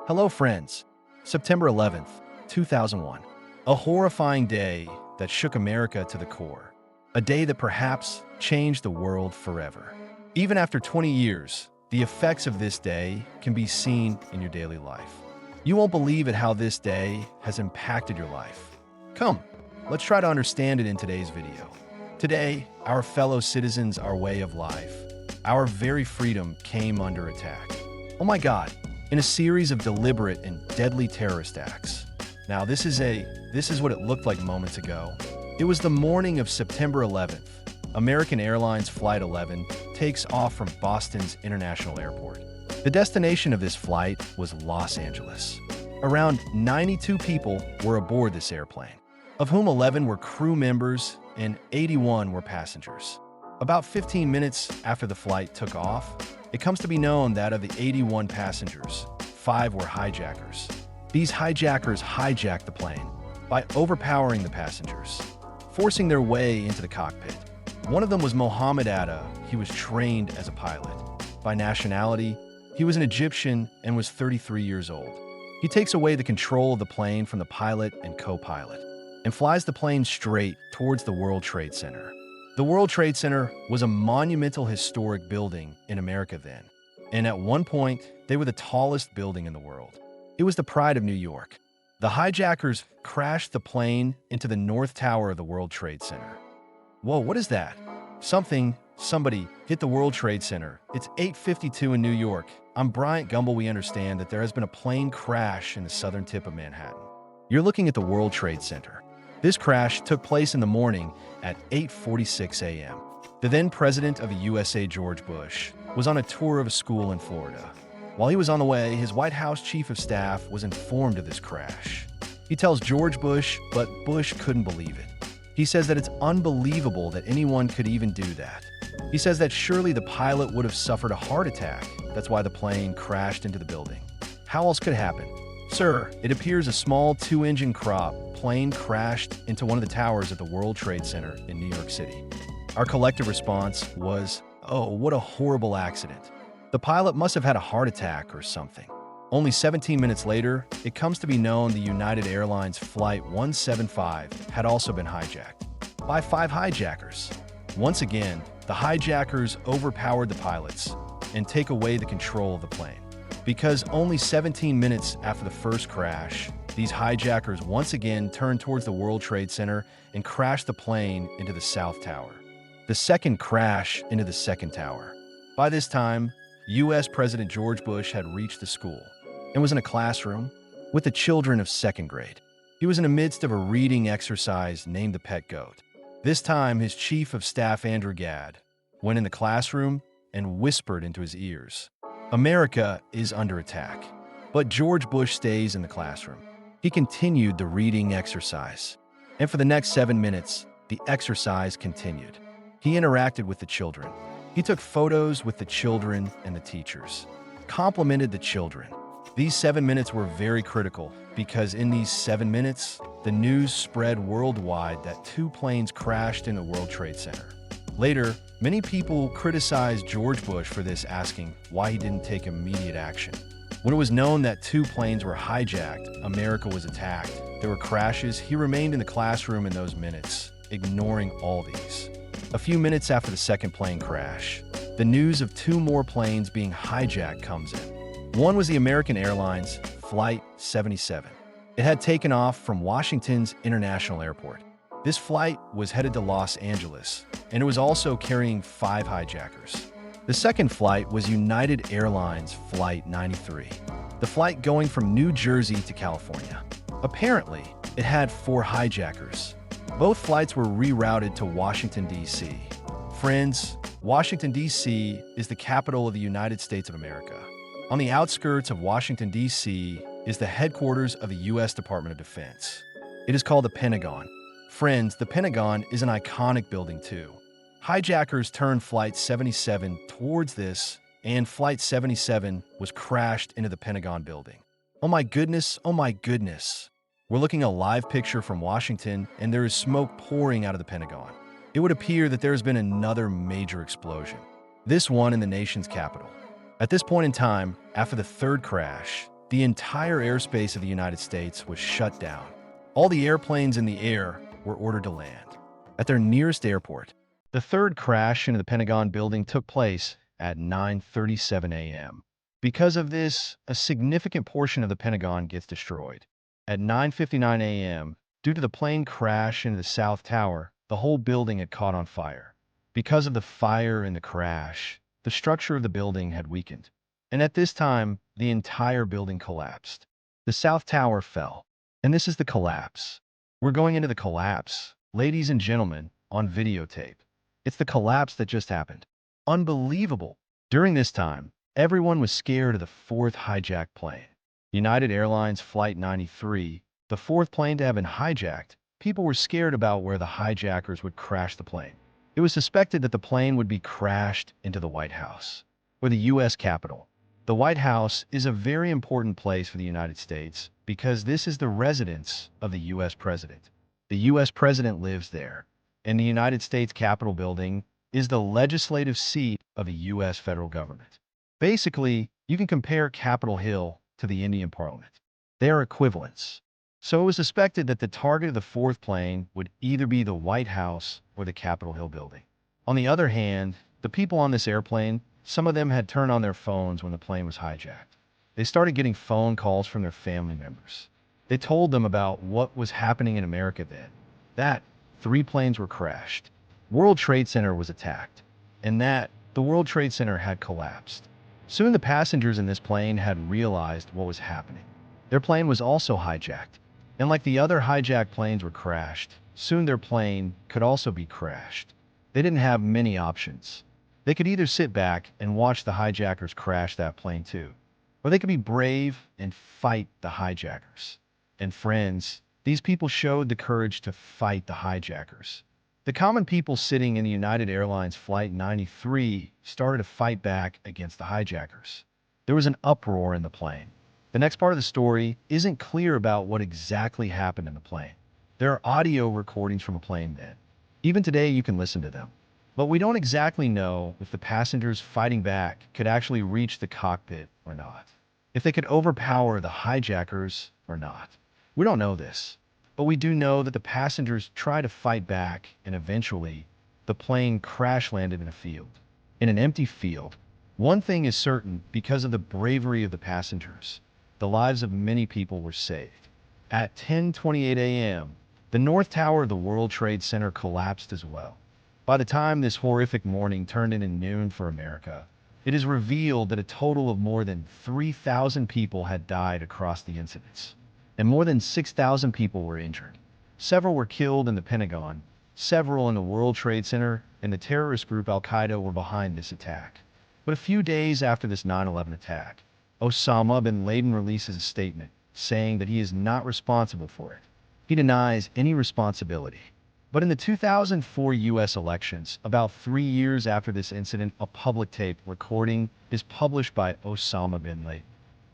Hello, friends. September 11th, 2001. A horrifying day that shook America to the core. A day that perhaps changed the world forever. Even after 20 years, the effects of this day can be seen in your daily life. You won't believe it how this day has impacted your life. Come, let's try to understand it in today's video. Today, our fellow citizens, our way of life, our very freedom came under attack. Oh my God, in a series of deliberate and deadly terrorist acts. Now, this is what it looked like moments ago. It was the morning of September 11th. American Airlines Flight 11 takes off from Boston's International Airport. The destination of this flight was Los Angeles. Around 92 people were aboard this airplane, of whom 11 were crew members and 81 were passengers. About 15 minutes after the flight took off, it comes to be known that of the 81 passengers, 5 were hijackers. These hijackers hijacked the plane by overpowering the passengers, forcing their way into the cockpit. One of them was Mohammed Atta. He was trained as a pilot. By nationality, he was an Egyptian and was 33 years old. He takes away the control of the plane from the pilot and co-pilot and flies the plane straight towards the World Trade Center. The World Trade Center was a monumental historic building in America then, and at one point, they were the tallest building in the world. It was the pride of New York. The hijackers crashed the plane into the North Tower of the World Trade Center. Whoa, what is that? Somebody hit the World Trade Center. It's 8:52 in New York. I'm Bryant Gumbel. We understand that there has been a plane crash in the southern tip of Manhattan. You're looking at the World Trade Center. This crash took place in the morning at 8:46 a.m. The then president of the USA, George Bush, was on a tour of a school in Florida. While he was on the way, his White House chief of staff was informed of this crash. He tells George Bush, but Bush couldn't believe it. He says that it's unbelievable that anyone could even do that. He says that surely the pilot would have suffered a heart attack. That's why the plane crashed into the building. How else could it happen? Sir, it appears a small 2-engine crop plane crashed into one of the towers at the World Trade Center in New York City. Our collective response was, oh, what a horrible accident. The pilot must have had a heart attack or something. Only 17 minutes later, it comes to be known the United Airlines Flight 175 had also been hijacked by 5 hijackers. Once again, the hijackers overpowered the pilots and take away the control of the plane. Because only 17 minutes after the first crash, these hijackers once again turned towards the World Trade Center and crashed the plane into the South Tower. The second crash into the second tower. By this time, U.S. President George Bush had reached the school and was in a classroom with the children of second grade. He was in the midst of a reading exercise named The Pet Goat. This time, his chief of staff, Andrew Gadd, went in the classroom and whispered into his ears, "America is under attack." But George Bush stays in the classroom. He continued the reading exercise. And for the next 7 minutes, the exercise continued. He interacted with the children. He took photos with the children and the teachers, complimented the children. These 7 minutes were very critical because in these 7 minutes, the news spread worldwide that 2 planes crashed in the World Trade Center. Later, many people criticized George Bush for this, asking why he didn't take immediate action. When it was known that 2 planes were hijacked, America was attacked, there were crashes, he remained in the classroom in those minutes, ignoring all these. A few minutes after the second plane crash, the news of 2 more planes being hijacked comes in. One was the American Airlines Flight 77. It had taken off from Washington's International Airport. This flight was headed to Los Angeles, and it was also carrying 5 hijackers. The second flight was United Airlines Flight 93, the flight going from New Jersey to California. Apparently, it had 4 hijackers. Both flights were rerouted to Washington, D.C. Friends, Washington, D.C. is the capital of the United States of America. On the outskirts of Washington, D.C. is the headquarters of the U.S. Department of Defense. It is called the Pentagon. Friends, the Pentagon is an iconic building too. Hijackers turned Flight 77 towards this, and Flight 77 was crashed into the Pentagon building. Oh my goodness, oh my goodness. We're looking at a live picture from Washington, and there is smoke pouring out of the Pentagon. It would appear that there has been another major explosion, this one in the nation's capital. At this point in time, after the third crash, the entire airspace of the United States was shut down. All the airplanes in the air were ordered to land at their nearest airport. The third crash into the Pentagon building took place at 9:37 a.m. Because of this, a significant portion of the Pentagon gets destroyed. At 9:59 a.m., due to the plane crash into the South Tower, the whole building had caught on fire. Because of the fire and the crash, the structure of the building had weakened. And at this time, the entire building collapsed. The South Tower fell. And this is the collapse. We're going into the collapse, ladies and gentlemen, on videotape. It's the collapse that just happened. Unbelievable. During this time, everyone was scared of the fourth hijacked plane. United Airlines Flight 93, the fourth plane to have been hijacked. People were scared about where the hijackers would crash the plane. It was suspected that the plane would be crashed into the White House, or the U.S. Capitol. The White House is a very important place for the United States because this is the residence of the U.S. President. The U.S. President lives there, and the United States Capitol building is the legislative seat of the U.S. federal government. Basically, you can compare Capitol Hill to the Indian Parliament. They are equivalents. So it was suspected that the target of the fourth plane would either be the White House or the Capitol Hill building. On the other hand, the people on this airplane, some of them had turned on their phones when the plane was hijacked. They started getting phone calls from their family members. They told them about what was happening in America then. That 3 planes were crashed. World Trade Center was attacked. And that the World Trade Center had collapsed. Soon the passengers in this plane had realized what was happening. Their plane was also hijacked. And like the other hijacked planes were crashed, soon their plane could also be crashed. They didn't have many options. They could either sit back and watch the hijackers crash that plane too, or they could be brave and fight the hijackers. And friends, these people showed the courage to fight the hijackers. The common people sitting in the United Airlines Flight 93 started to fight back against the hijackers. There was an uproar in the plane. The next part of the story isn't clear about what exactly happened in the plane. There are audio recordings from a plane then. Even today you can listen to them. But we don't exactly know if the passengers fighting back could actually reach the cockpit or not. If they could overpower the hijackers or not. We don't know this. But we do know that the passengers tried to fight back and eventually the plane crash landed in a field. In an empty field. One thing is certain because of the bravery of the passengers. The lives of many people were saved. At 10:28 a.m., the North Tower of the World Trade Center collapsed as well. By the time this horrific morning turned into noon for America, it is revealed that a total of more than 3,000 people had died across the incidents, and more than 6,000 people were injured. Several were killed in the Pentagon, several in the World Trade Center, and the terrorist group Al-Qaeda were behind this attack. But a few days after this 9/11 attack, Osama bin Laden releases a statement saying that he is not responsible for it. He denies any responsibility. But in the 2004 U.S. elections, about 3 years after this incident, a public tape recording is published by Osama bin Laden,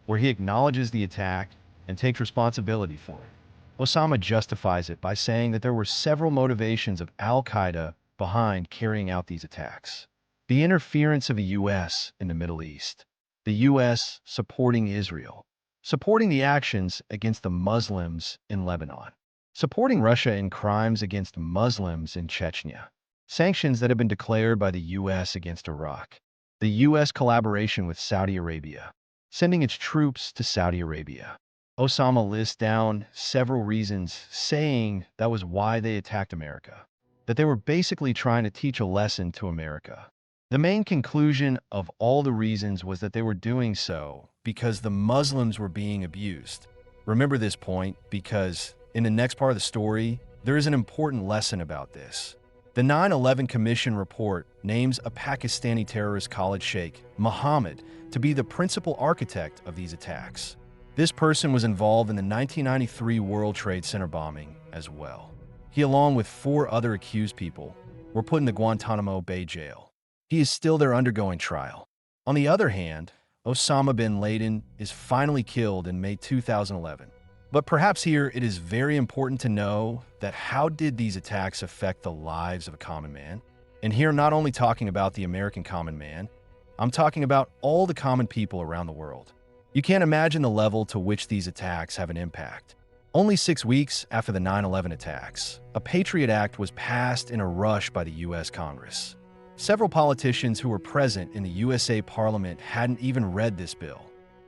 where he acknowledges the attack and takes responsibility for it. Osama justifies it by saying that there were several motivations of Al-Qaeda behind carrying out these attacks. The interference of the U.S. in the Middle East. The U.S. supporting Israel. Supporting the actions against the Muslims in Lebanon. Supporting Russia in crimes against Muslims in Chechnya. Sanctions that have been declared by the U.S. against Iraq. The U.S. collaboration with Saudi Arabia. Sending its troops to Saudi Arabia. Osama lists down several reasons, saying that was why they attacked America. That they were basically trying to teach a lesson to America. The main conclusion of all the reasons was that they were doing so because the Muslims were being abused. Remember this point because in the next part of the story, there is an important lesson about this. The 9/11 Commission report names a Pakistani terrorist Khalid Sheikh Mohammed to be the principal architect of these attacks. This person was involved in the 1993 World Trade Center bombing as well. He, along with 4 other accused people, were put in the Guantanamo Bay jail. He is still there undergoing trial. On the other hand, Osama bin Laden is finally killed in May 2011. But perhaps here it is very important to know that how did these attacks affect the lives of a common man? And here I'm not only talking about the American common man, I'm talking about all the common people around the world. You can't imagine the level to which these attacks have an impact. Only 6 weeks after the 9/11 attacks, a Patriot Act was passed in a rush by the U.S. Congress. Several politicians who were present in the USA Parliament hadn't even read this bill.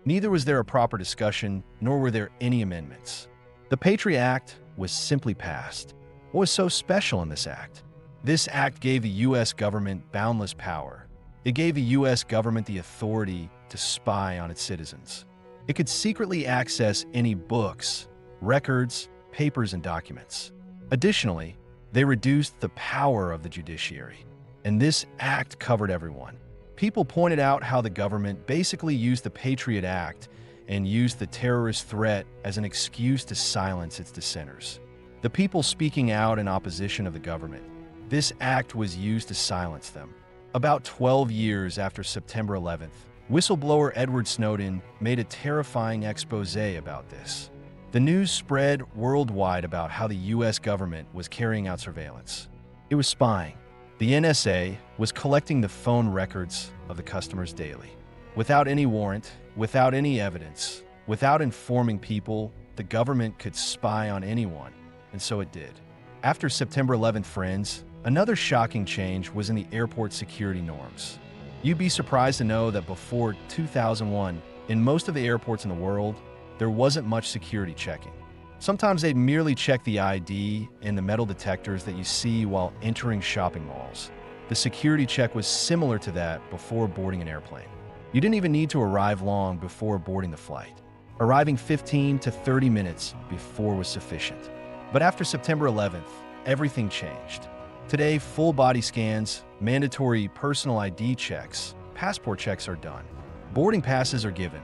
Neither was there a proper discussion, nor were there any amendments. The Patriot Act was simply passed. What was so special in this act? This act gave the U.S. government boundless power. It gave the U.S. government the authority to spy on its citizens. It could secretly access any books, records, papers, and documents. Additionally, they reduced the power of the judiciary. And this act covered everyone. People pointed out how the government basically used the Patriot Act and used the terrorist threat as an excuse to silence its dissenters. The people speaking out in opposition of the government. This act was used to silence them. About 12 years after September 11th, whistleblower Edward Snowden made a terrifying expose about this. The news spread worldwide about how the U.S. government was carrying out surveillance. It was spying. The NSA was collecting the phone records of the customers daily. Without any warrant, without any evidence, without informing people, the government could spy on anyone, and so it did. After September 11th, friends, another shocking change was in the airport security norms. You'd be surprised to know that before 2001, in most of the airports in the world, there wasn't much security checking. Sometimes they'd merely check the ID and the metal detectors that you see while entering shopping malls. The security check was similar to that before boarding an airplane. You didn't even need to arrive long before boarding the flight. Arriving 15 to 30 minutes before was sufficient. But after September 11th, everything changed. Today, full body scans, mandatory personal ID checks, passport checks are done. Boarding passes are given.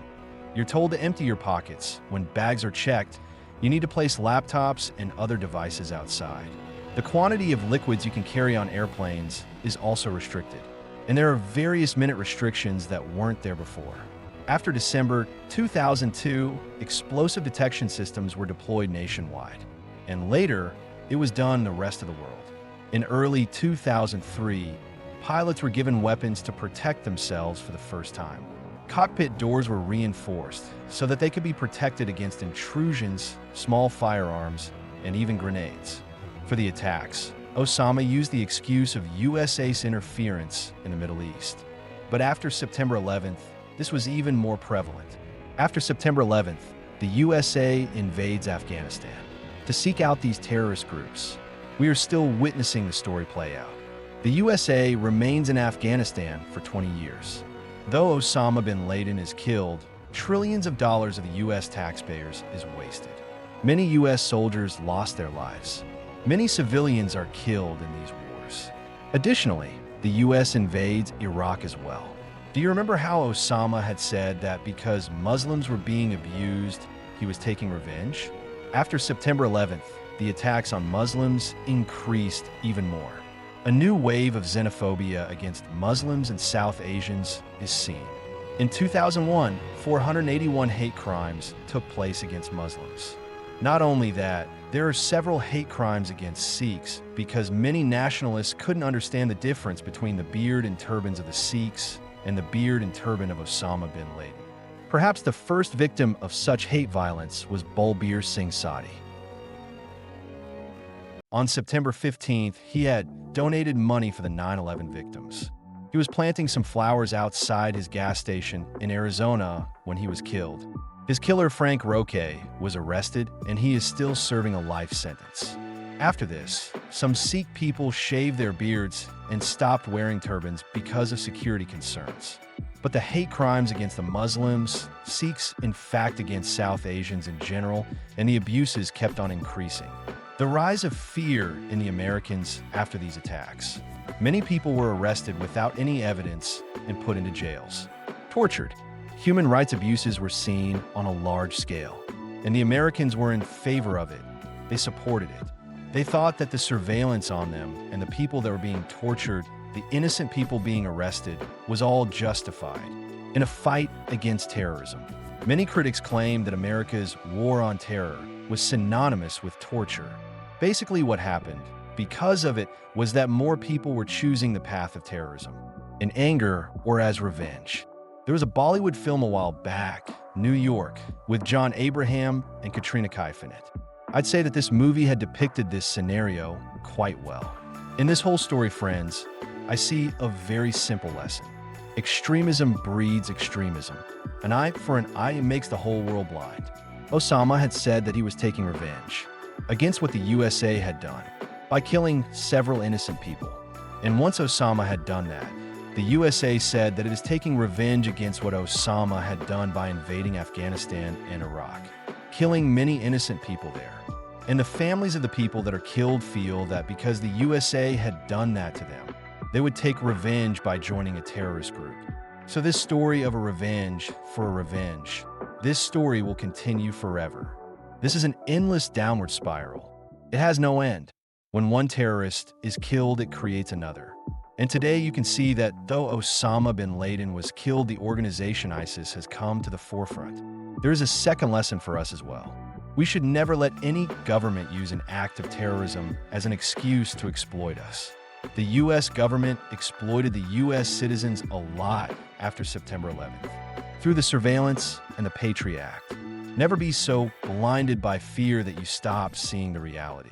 You're told to empty your pockets. When bags are checked, you need to place laptops and other devices outside. The quantity of liquids you can carry on airplanes is also restricted. And there are various minute restrictions that weren't there before. After December 2002, explosive detection systems were deployed nationwide. And later, it was done the rest of the world. In early 2003, pilots were given weapons to protect themselves for the first time. Cockpit doors were reinforced so that they could be protected against intrusions, small firearms, and even grenades. For the attacks, Osama used the excuse of USA's interference in the Middle East. But after September 11th, this was even more prevalent. After September 11th, the USA invades Afghanistan to seek out these terrorist groups. We are still witnessing the story play out. The USA remains in Afghanistan for 20 years. Though Osama bin Laden is killed, trillions of dollars of the U.S. taxpayers is wasted. Many U.S. soldiers lost their lives. Many civilians are killed in these wars. Additionally, the U.S. invades Iraq as well. Do you remember how Osama had said that because Muslims were being abused, he was taking revenge? After September 11th, the attacks on Muslims increased even more. A new wave of xenophobia against Muslims and South Asians is seen. In 2001, 481 hate crimes took place against Muslims. Not only that, there are several hate crimes against Sikhs because many nationalists couldn't understand the difference between the beard and turbans of the Sikhs and the beard and turban of Osama bin Laden. Perhaps the first victim of such hate violence was Balbir Singh Sadi. On September 15th, he had donated money for the 9/11 victims. He was planting some flowers outside his gas station in Arizona when he was killed. His killer, Frank Roque, was arrested, and he is still serving a life sentence. After this, some Sikh people shaved their beards and stopped wearing turbans because of security concerns. But the hate crimes against the Muslims, Sikhs, in fact against South Asians in general, and the abuses kept on increasing. The rise of fear in the Americans after these attacks. Many people were arrested without any evidence and put into jails. Tortured. Human rights abuses were seen on a large scale, and the Americans were in favor of it. They supported it. They thought that the surveillance on them and the people that were being tortured, the innocent people being arrested, was all justified in a fight against terrorism. Many critics claim that America's war on terror was synonymous with torture. Basically what happened, because of it, was that more people were choosing the path of terrorism, in anger or as revenge. There was a Bollywood film a while back New York, with John Abraham and Katrina Kaif in it. I'd say that this movie had depicted this scenario quite well. In this whole story, friends, I see a very simple lesson. Extremism breeds extremism. An eye for an eye makes the whole world blind. Osama had said that he was taking revenge against what the USA had done by killing several innocent people. And once Osama had done that, the USA said that it is taking revenge against what Osama had done by invading Afghanistan and Iraq, killing many innocent people there. And the families of the people that are killed feel that because the USA had done that to them, they would take revenge by joining a terrorist group. So this story of a revenge for a revenge, this story will continue forever. This is an endless downward spiral. It has no end. When one terrorist is killed, it creates another. And today you can see that though Osama bin Laden was killed, the organization ISIS has come to the forefront. There is a second lesson for us as well. We should never let any government use an act of terrorism as an excuse to exploit us. The US government exploited the US citizens a lot after September 11th, through the surveillance and the Patriot Act. Never be so blinded by fear that you stop seeing the reality.